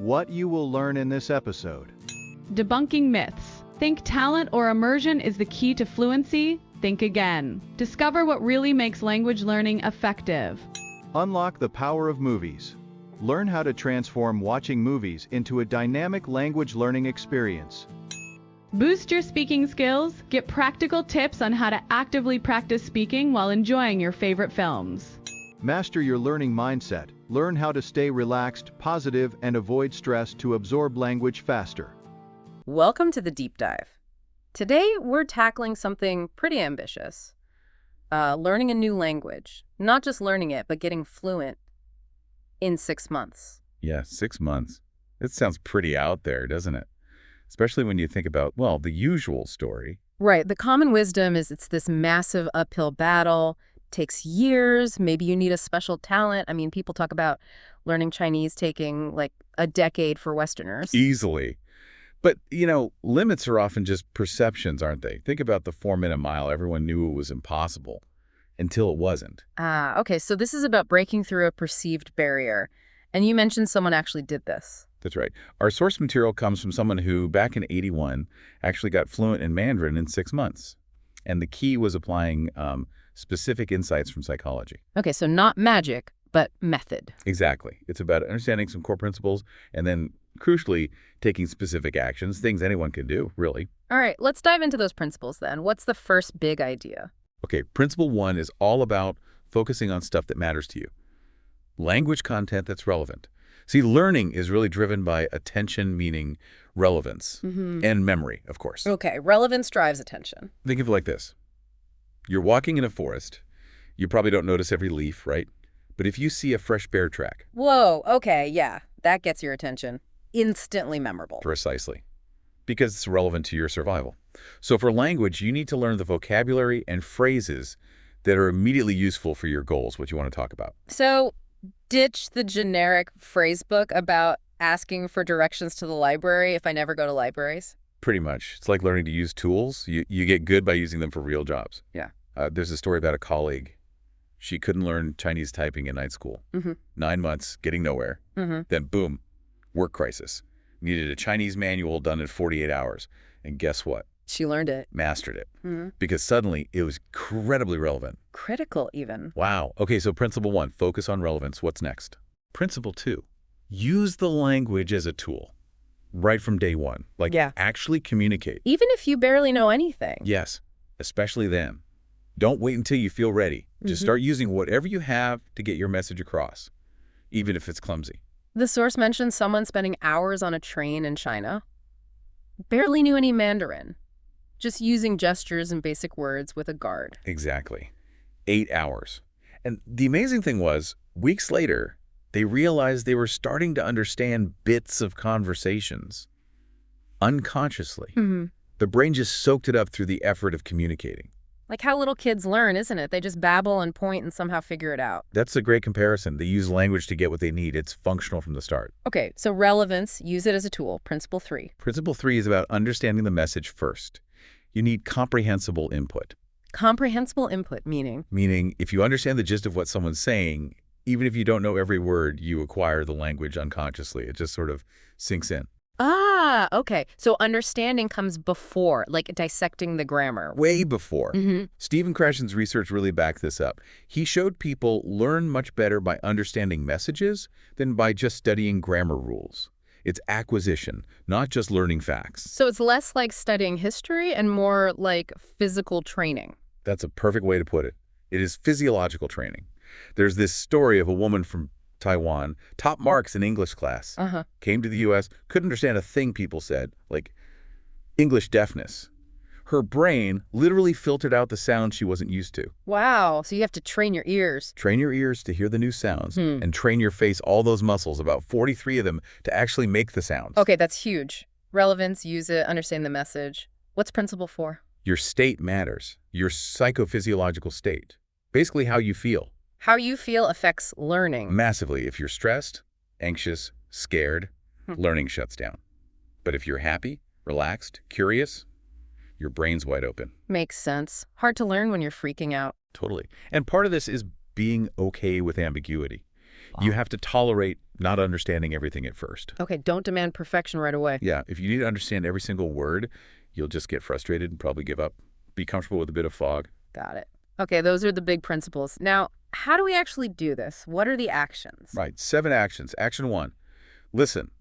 What you will learn in this episode. Debunking myths. Think talent or immersion is the key to fluency? Think again. Discover what really makes language learning effective. Unlock the power of movies. Learn how to transform watching movies into a dynamic language learning experience. Boost your speaking skills. Get practical tips on how to actively practice speaking while enjoying your favorite films. Master your learning mindset. Learn how to stay relaxed, positive, and avoid stress to absorb language faster. Welcome to the Deep Dive. Today, we're tackling something pretty ambitious. Learning a new language. Not just learning it, but getting fluent in 6 months. Yeah, 6 months. It sounds pretty out there, doesn't it? Especially when you think about, well, the usual story. Right. The common wisdom is it's this massive uphill battle. Takes years. Maybe you need a special talent. I mean, people talk about learning Chinese taking like a decade for Westerners. Easily. But, limits are often just perceptions, aren't they? Think about the 4-minute mile. Everyone knew it was impossible until it wasn't. Okay. So this is about breaking through a perceived barrier. And you mentioned someone actually did this. That's right. Our source material comes from someone who, back in '81, actually got fluent in Mandarin in 6 months. And the key was applying specific insights from psychology. Okay, so not magic, but method. Exactly. It's about understanding some core principles and then, crucially, taking specific actions, things anyone can do, really. All right, let's dive into those principles then. What's the first big idea? Okay, principle 1 is all about focusing on stuff that matters to you. Language content that's relevant. See, learning is really driven by attention, meaning relevance, and memory, of course. Okay, relevance drives attention. Think of it like this. You're walking in a forest. You probably don't notice every leaf, right? But if you see a fresh bear track. Whoa, okay, yeah, that gets your attention. Instantly memorable. Precisely. Because it's relevant to your survival. So for language, you need to learn the vocabulary and phrases that are immediately useful for your goals, what you want to talk about. So ditch the generic phrase book about asking for directions to the library if I never go to libraries? Pretty much. It's like learning to use tools. You get good by using them for real jobs. Yeah. There's a story about a colleague. She couldn't learn Chinese typing in night school. 9 months, getting nowhere. Then boom, work crisis. Needed a Chinese manual done in 48 hours. And guess what? She learned it. Mastered it. Because suddenly it was incredibly relevant. Critical even. Wow. Okay, so principle 1, focus on relevance. What's next? Principle 2, use the language as a tool. Right from day one. Like, actually communicate. Even if you barely know anything. Yes, especially then. Don't wait until you feel ready. Just start using whatever you have to get your message across, even if it's clumsy. The source mentions someone spending hours on a train in China. Barely knew any Mandarin. Just using gestures and basic words with a guard. Exactly. 8 hours. And the amazing thing was, weeks later, they realized they were starting to understand bits of conversations. Unconsciously. The brain just soaked it up through the effort of communicating. Like how little kids learn, isn't it? They just babble and point and somehow figure it out. That's a great comparison. They use language to get what they need. It's functional from the start. Okay, so relevance, use it as a tool. Principle 3. Principle 3 is about understanding the message first. You need comprehensible input. Comprehensible input, meaning? Meaning, if you understand the gist of what someone's saying, even if you don't know every word, you acquire the language unconsciously. It just sort of sinks in. Okay. So understanding comes before, like dissecting the grammar. Way before. Stephen Krashen's research really backed this up. He showed people learn much better by understanding messages than by just studying grammar rules. It's acquisition, not just learning facts. So it's less like studying history and more like physical training. That's a perfect way to put it. It is physiological training. There's this story of a woman from Taiwan, top marks in English class, came to the U.S., couldn't understand a thing people said, like English deafness. Her brain literally filtered out the sounds she wasn't used to. Wow, so you have to train your ears. Train your ears to hear the new sounds, and train your face, all those muscles, about 43 of them, to actually make the sounds. Okay, that's huge. Relevance, use it, understand the message. What's principle 4? Your state matters, your psychophysiological state, basically how you feel. How you feel affects learning. Massively. If you're stressed, anxious, scared, learning shuts down. But if you're happy, relaxed, curious, your brain's wide open. Makes sense. Hard to learn when you're freaking out. Totally. And part of this is being okay with ambiguity. You have to tolerate not understanding everything at first. Okay, don't demand perfection right away. Yeah, if you need to understand every single word, you'll just get frustrated and probably give up. Be comfortable with a bit of fog. Got it. Okay, those are the big principles. Now, how do we actually do this? What are the actions? Right, 7 actions. Action 1, listen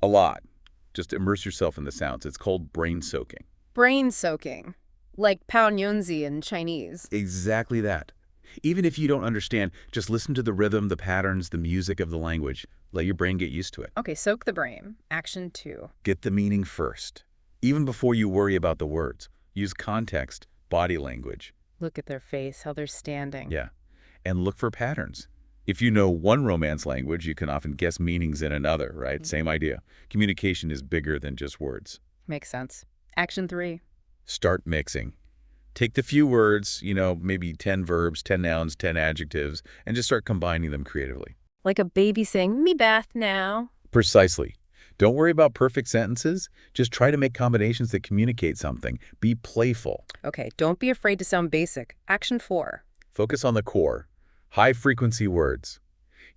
a lot. Just immerse yourself in the sounds. It's called brain soaking. Brain soaking, like Paonyunzi in Chinese. Exactly that. Even if you don't understand, just listen to the rhythm, the patterns, the music of the language. Let your brain get used to it. Okay, soak the brain. Action 2. Get the meaning first. Even before you worry about the words, use context, body language. Look at their face, how they're standing. Yeah, and look for patterns. If you know one Romance language, you can often guess meanings in another, right? Same idea. Communication is bigger than just words. Makes sense. Action 3. Start mixing. Take the few words, maybe 10 verbs, 10 nouns, 10 adjectives, and just start combining them creatively. Like a baby saying, me bath now. Precisely. Don't worry about perfect sentences. Just try to make combinations that communicate something. Be playful. Okay, don't be afraid to sound basic. Action 4. Focus on the core. High-frequency words.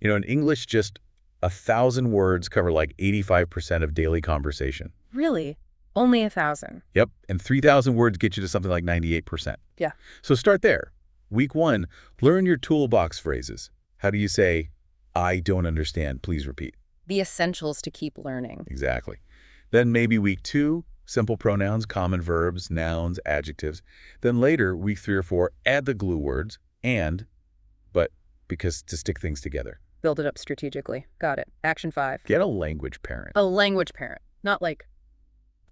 In English, just 1,000 words cover like 85% of daily conversation. Really? Only 1,000? Yep, and 3,000 words get you to something like 98%. Yeah. So start there. Week 1, learn your toolbox phrases. How do you say, I don't understand, please repeat? The essentials to keep learning. Exactly. Then maybe week 2, simple pronouns, common verbs, nouns, adjectives. Then later, week 3 or 4, add the glue words, and, but, because to stick things together. Build it up strategically. Got it. Action 5. Get a language parent. A language parent. Not like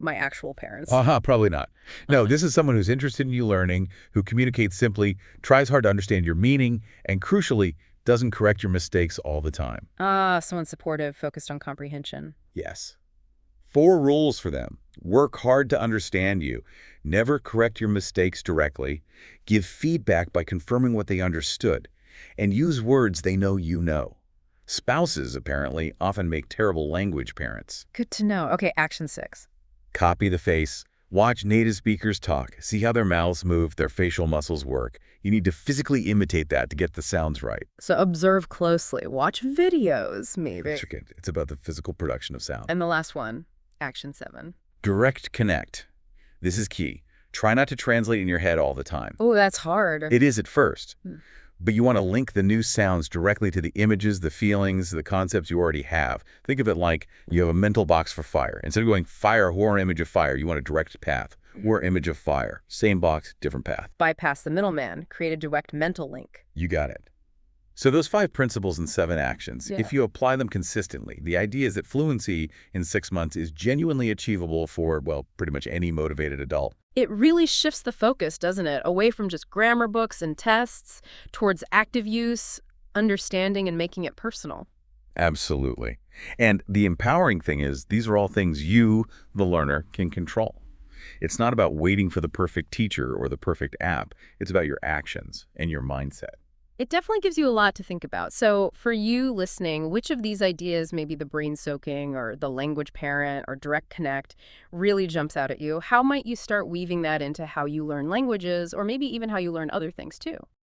my actual parents. Probably not. No, this is someone who's interested in you learning, who communicates simply, tries hard to understand your meaning, and crucially, doesn't correct your mistakes all the time. Someone supportive, focused on comprehension. Yes. 4 rules for them. Work hard to understand you. Never correct your mistakes directly. Give feedback by confirming what they understood. And use words they know you know. Spouses, apparently, often make terrible language parents. Good to know. Okay, action 6. Copy the face. Watch native speakers talk. See how their mouths move, their facial muscles work. You need to physically imitate that to get the sounds right. So observe closely. Watch videos, maybe. It's about the physical production of sound. And the last one, action 7. Direct connect. This is key. Try not to translate in your head all the time. Oh, that's hard. It is at first. But you want to link the new sounds directly to the images, the feelings, the concepts you already have. Think of it like you have a mental box for fire. Instead of going fire, war image of fire, you want a direct path. War image of fire. Same box, different path. Bypass the middleman. Create a direct mental link. You got it. So those 5 principles and 7 actions, if you apply them consistently, the idea is that fluency in 6 months is genuinely achievable for, well, pretty much any motivated adult. It really shifts the focus, doesn't it? Away from just grammar books and tests towards active use, understanding, and making it personal. Absolutely. And the empowering thing is these are all things you, the learner, can control. It's not about waiting for the perfect teacher or the perfect app. It's about your actions and your mindset. It definitely gives you a lot to think about. So for you listening, which of these ideas, maybe the brain soaking or the language parent or direct connect, really jumps out at you? How might you start weaving that into how you learn languages or maybe even how you learn other things too?